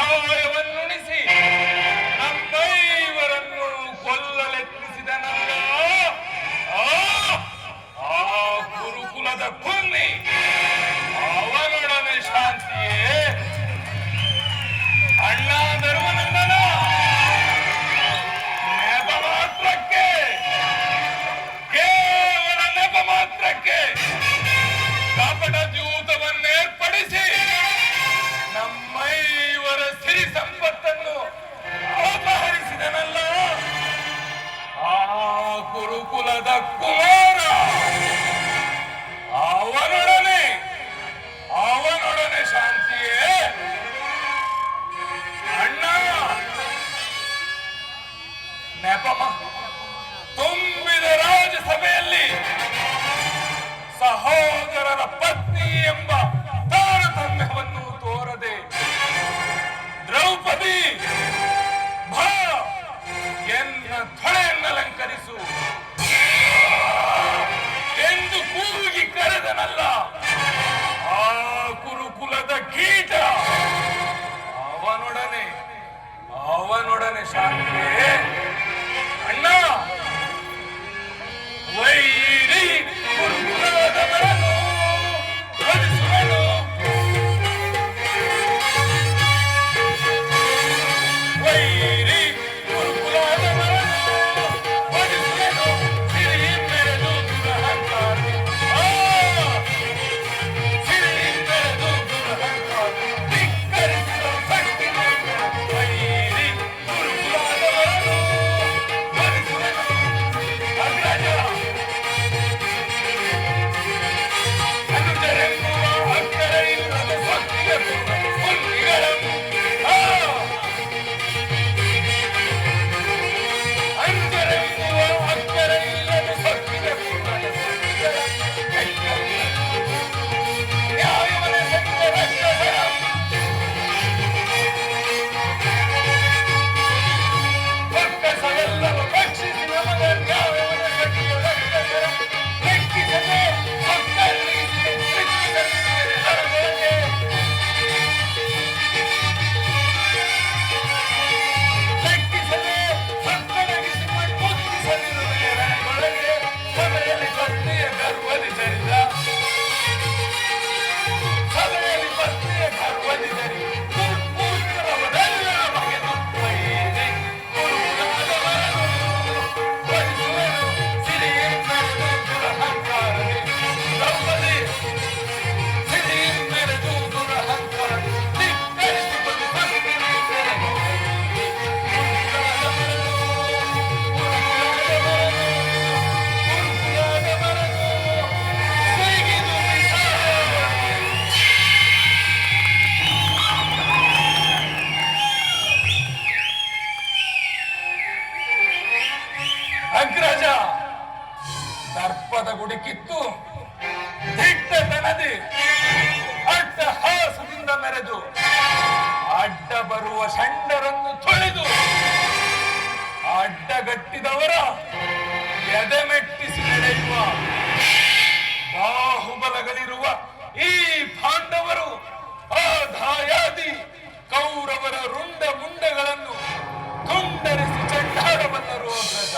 ಸಹಾಯವನ್ನುಣಿಸಿ ನಮ್ಮೈವರನ್ನು ಕೊಲ್ಲಲೆತ್ನಿಸಿದನಲ್ಲ ಆ ಆ ಗುರುಕುಲದ ಕುನ್ನಿ, ಅವನೊಡನೆ ಶಾಂತಿಯೇ. ಅಣ್ಣ ಧರ್ಮನಂದನ ನೆಪ ಮಾತ್ರಕ್ಕೆ, ಕೇವಲ ನೆಪ ಮಾತ್ರಕ್ಕೆ ಕಪಟ ದ್ಯೂತವನ್ನೇರ್ಪಡಿಸಿ ನಮ್ಮೈವರ ಸಿರಿ ಸಂಪತ್ತನ್ನು ಅಪಹರಿಸಿದನಲ್ಲ ಆ ಗುರುಕುಲದ ಕುಮಾರ. ಅವನೊಡನೆ ಶಾಂತಿಯೇ. ಅಣ್ಣ ನೆಪಮ ತುಂಬಿದ ರಾಜಸಭೆಯಲ್ಲಿ ಸಹೋದರರ ಪತ್ನಿ ಎಂಬ ತಾರತಮ್ಯವನ್ನು ತೋರದೆ ದ್ರೌಪದಿ ಭಾ ಎನ್ನ ತೊಳೆಯನ್ನಲಂಕರಿಸು ಎಂದು ಕೂಗಿ ಕರೆದನಲ್ಲ ಆ ಕುರುಕುಲದ ಕೀಟ. ಅವನೊಡನೆ ಶಾಂತಿಯೇ. ಅಣ್ಣ ವೈರಿ ಕುರುಕುಲದವರನ್ನು ವಧಿಸುವನು. ವೈರಿ ಕುರುಕುಲದವರನ್ನು ವಧಿಸುವನು. ಸಿರಿ ಮೆರೆದು ದುರಹಂಕಾರ, ಸಿರಿ ಮೆರೆದು ದುರಹಂಕಾರ ಧಿಕ್ಕರಿಸುವ ಶಕ್ತಿ ವೈರಿ ಕುರುಕುಲದವರನ್ನು ವಧಿಸುವನು. ಅಗ್ರಜ ಅನುಜರೆಂಬುವ ಅಕ್ಕರೆ ಇಲ್ಲದ ಭಕ್ತಿಗೆ ಪುಣ್ಯಗಳನ್ನು ಅನುಜರೆಂಬುವ ಅಕ್ಕರೆ ಇಲ್ಲದ ಭಕ್ತಿಗೆ ನ್ಯಾಯವನ ಸತ್ಯ ರಕ್ಷಕರ ಭಕ್ತಸವೆಲ್ಲವ ಭಕ್ಷಿಸಿ ನಮಗ ನ್ಯಾಯವನ ಸತ್ಯ ರಕ್ಷಕರ ಲೆಕ್ಕಿಸದೆ ಭಕ್ತರಿಗೆ ಲೆಕ್ಕಿಸದೆ ಭಕ್ತರಗಿಸಿಕೊಂಡು ಮುತ್ತಿಸಲಿರುವೆ ರಣಗೊಳಗೆ ಸಭೆಯಲ್ಲಿ ಪತ್ನಿಯ ಗರ್ವದಿ ಸರಿದ ಸಭೆಯಲ್ಲಿ ಪತ್ನಿಯ ಗರ್ವದಿ ಸರಿ ದುರ್ಪೂತ್ರವರೆಲ್ಲರ ಬಗೆದು ವೈರಿ ಕುರುಕುಲದವರನ್ನು ವಧಿಸುವನು. ಸಿರಿಯ ಮೆರೆದು ದುರಹಂಕಾರವೇ ದ್ರೌಪದಿ, ಸಿರಿಯ ಮೆರೆದು ದುರಹಂಕಾರ ಧಿಕ್ಕರಿಸಿಕೊಂಡು ಭಕ್ತಿಗೆ ಸೆರೆಗೆ ಅಗ್ರಜ ದರ್ಪದ ಗುಡಿಕಿತ್ತು ದಿಟ್ಟತನದಿ ಅಟ್ಟಹಾಸದಿಂದ ಮೆರೆದು ಅಡ್ಡ ಬರುವ ಷಂಡರನ್ನು ತೊಳೆದು ಅಡ್ಡಗಟ್ಟಿದವರ ಎದೆಮೆಟ್ಟಿಸಿ ನಡೆಯುವ ಬಾಹುಬಲಗಳಿರುವ ಈ ಪಾಂಡವರು ಆ ದಾಯಾದಿ ಕೌರವರ ರುಂಡ ಮುಂಡಗಳನ್ನು ತುಂಡರಿಸಿ ಚೆಂಡಾಡಬಲ್ಲರು. ಅಗ್ರಜ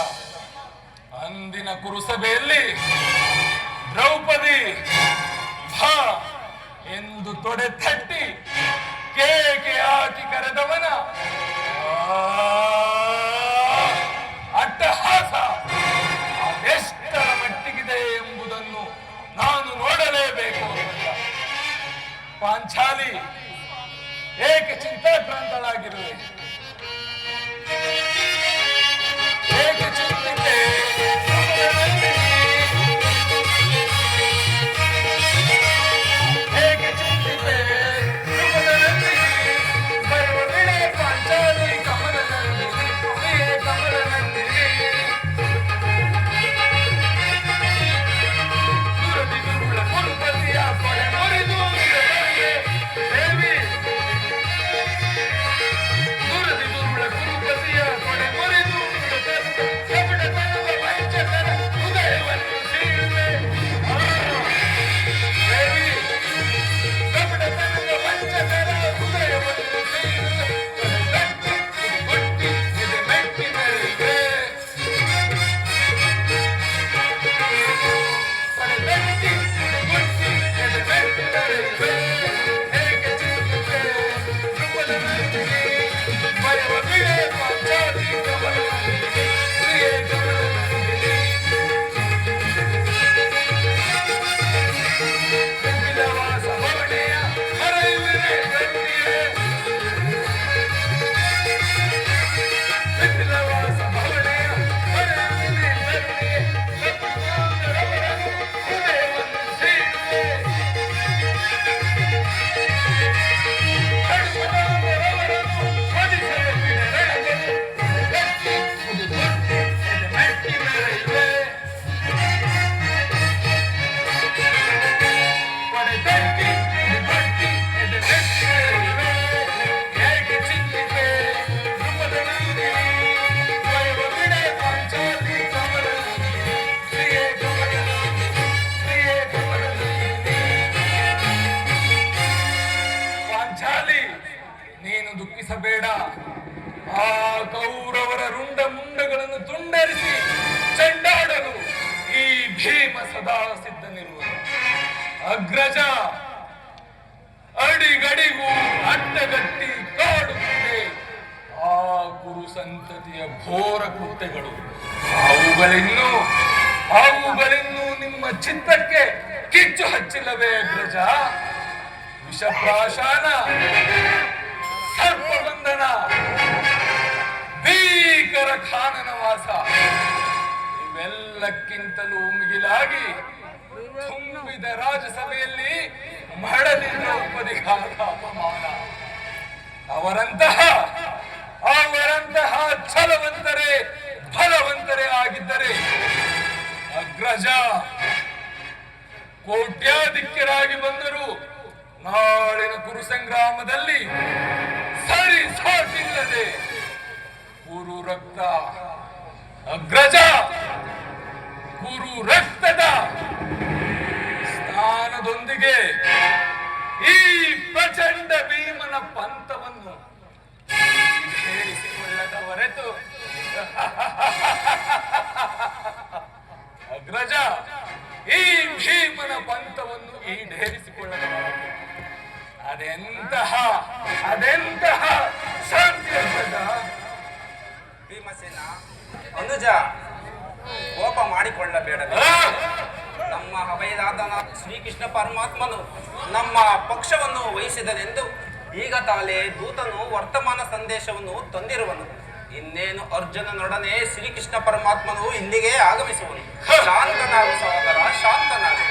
ಅಂದಿನ ಕುರುಸಭೆಯಲ್ಲಿ ದ್ರೌಪದಿ ಭಾ ಎಂದು ತೊಡೆ ತಟ್ಟಿ ಕೇಕೆ ಹಾಕಿ ಕರೆದವನ ಅಟ್ಟಹಾಸ ಅದೆಷ್ಟರ ಮಟ್ಟಿಗಿದೆ ಎಂಬುದನ್ನು ನಾನು ನೋಡಲೇಬೇಕು. ಪಾಂಚಾಲಿ ಏಕೆ ಚಿಂತಾಕ್ರಾಂತಳಾಗಿರುವೆ? ಏಕೆ ಚಿಂತಿತೆ? ಏಕೆ ಚಿಂತಿತೆ? ಬರುವ ವೇಳೆ ಪಾಂಚಾಲಿ ಕಮಲನಂದಿನಿ, ಕಮಲನಂದಿನಿ ದುರದಿದುರುಳ ಕುರುಪತಿಯ ಕೊಡೆ ಮುರಿದು ದೇವಿ, ದುರದಿದುರುಳ ಕುರುಪತಿಯ ಕೊಡೆ ಮುರಿದು ಯೋಚಿಸಬೇಡ. ಆ ಕೌರವರ ರುಂಡ ಮುಂಡಗಳನ್ನು ತುಂಡರಿಸಿ ಚೆಂಡಾಡಲು ಈ ಭೀಮ ಸದಾ ಸಿದ್ಧನಿರುವುದು. ಅಗ್ರಜ, ಅಡಿಗಡಿಗೂ ಅಡ್ಡಗಟ್ಟಿ ಕಾಡುತ್ತಿದೆ ಆ ಕುರು ಸಂತತಿಯ ಘೋರ ಕೃತ್ಯಗಳು. ಅವುಗಳಿನ್ನೂ ನಿಮ್ಮ ಚಿತ್ತಕ್ಕೆ ಕಿಚ್ಚು ಹಚ್ಚಿಲ್ಲವೇ ಅಗ್ರಜ? ವಿಷಪ್ರಾಶಾನ, ಸರ್ಪಬಂಧನ, ಭೀಕರ ಖಾನನ ವಾಸ, ಇವೆಲ್ಲಕ್ಕಿಂತಲೂ ಮಿಗಿಲಾಗಿ ತುಂಬಿದ ರಾಜಸಭೆಯಲ್ಲಿ ಮಡಲಿನ ಉಪದಿಗಾದ ಅಪಮಾನ. ಅವರಂತಹ ಛಲವಂತರೇ ಫಲವಂತರೇ ಆಗಿದ್ದರೆ ಅಗ್ರಜ ಕೋಟ್ಯಾಧಿಕ್ಯರಾಗಿ ಬಂದರು ನಾಳಿನ ಕುರು ಸಂಗ್ರಾಮದಲ್ಲಿ ಸರಿ ಸಾಟಿಲ್ಲದೆ ಕುರು ರಕ್ತ ಅಗ್ರಜ ಕುರು ರಕ್ತದ ಸ್ಥಾನದೊಂದಿಗೆ ಈ ಪ್ರಚಂಡ ಭೀಮನ ಪಂಥವನ್ನು ಸೇರಿಸಿಕೊಳ್ಳದ ಹೊರತು ಅಗ್ರಜ ಈ ಭೀಮನ ಪಂಥವನ್ನು ಈಡೇರಿಸಿಕೊಳ್ಳದ ಹೊರತು ಅದೆಂತಹ ಶಾಂತಿ ಅಗ್ರಜ. ಭೀಮಸೇನ, ಅನುಜ ಕೋಪ ಮಾಡಿಕೊಳ್ಳಬೇಡ. ನಮ್ಮ ಅಭಯದಾದನ ಶ್ರೀಕೃಷ್ಣ ಪರಮಾತ್ಮನು ನಮ್ಮ ಪಕ್ಷವನ್ನು ವಹಿಸಿದನೆಂದು ಈಗ ತಾಲೇ ದೂತನು ವರ್ತಮಾನ ಸಂದೇಶವನ್ನು ತಂದಿರುವನು. ಇನ್ನೇನು ಅರ್ಜುನನೊಡನೆ ಶ್ರೀಕೃಷ್ಣ ಪರಮಾತ್ಮನು ಇಲ್ಲಿಗೆ ಆಗಮಿಸುವನು. ಶಾಂತನಾಗು ಸಹೋದರ, ಶಾಂತನಾಗು.